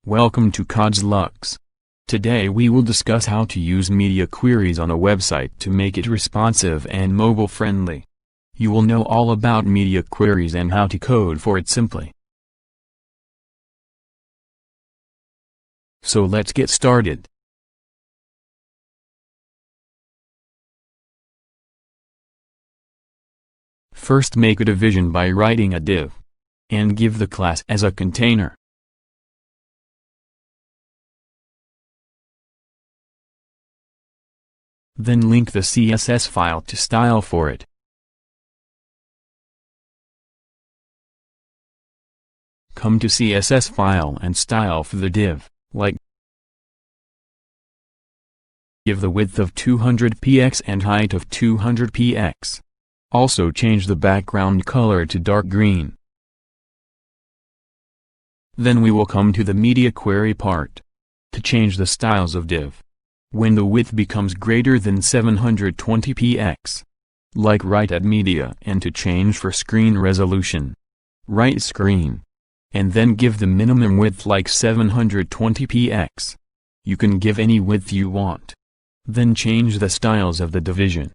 Welcome to Codezlux. Today we will discuss how to use media queries on a website to make it responsive and mobile-friendly. You will know all about media queries and how to code for it simply. So let's get started. First, make a division by writing a div, and give the class as a container. Then link the CSS file to style for it. Come to CSS file and style for the div, like give the width of 200px and height of 200px. Also change the background color to dark green. Then we will come to the media query part. To change the styles of div. When the width becomes greater than 720px. Like write add media, and to change for screen resolution. Write screen. And then give the minimum width like 720px. You can give any width you want. Then change the styles of the division.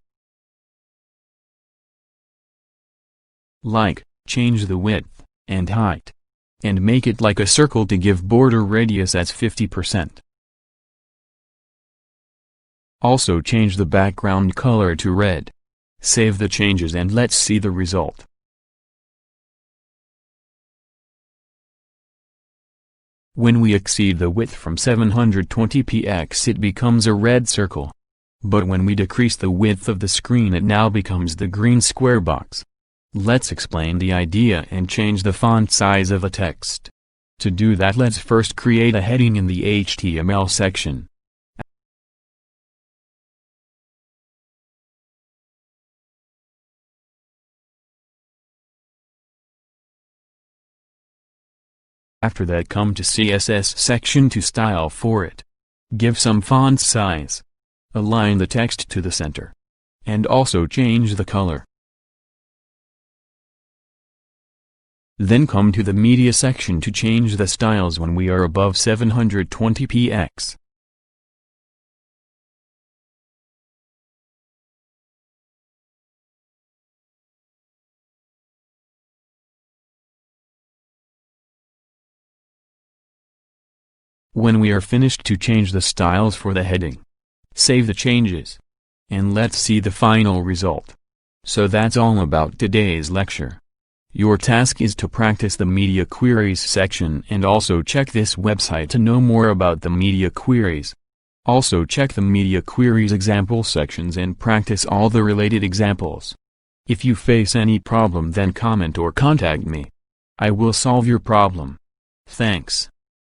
Like, change the width, and height. And make it like a circle to give border radius as 50%. Also change the background color to red. Save the changes and let's see the result. When we exceed the width from 720px, it becomes a red circle. But when we decrease the width of the screen, it now becomes the green square box. Let's explain the idea and change the font size of the text. To do that, let's first create a heading in the HTML section. After that, come to CSS section to style for it. Give some font size. Align the text to the center. And also change the color. Then come to the media section to change the styles when we are above 720px. When we are finished to change the styles for the heading. Save the changes. And let's see the final result. So that's all about today's lecture. Your task is to practice the media queries section and also check this website to know more about the media queries. Also check the media queries example sections and practice all the related examples. If you face any problem, then comment or contact me. I will solve your problem. Thanks.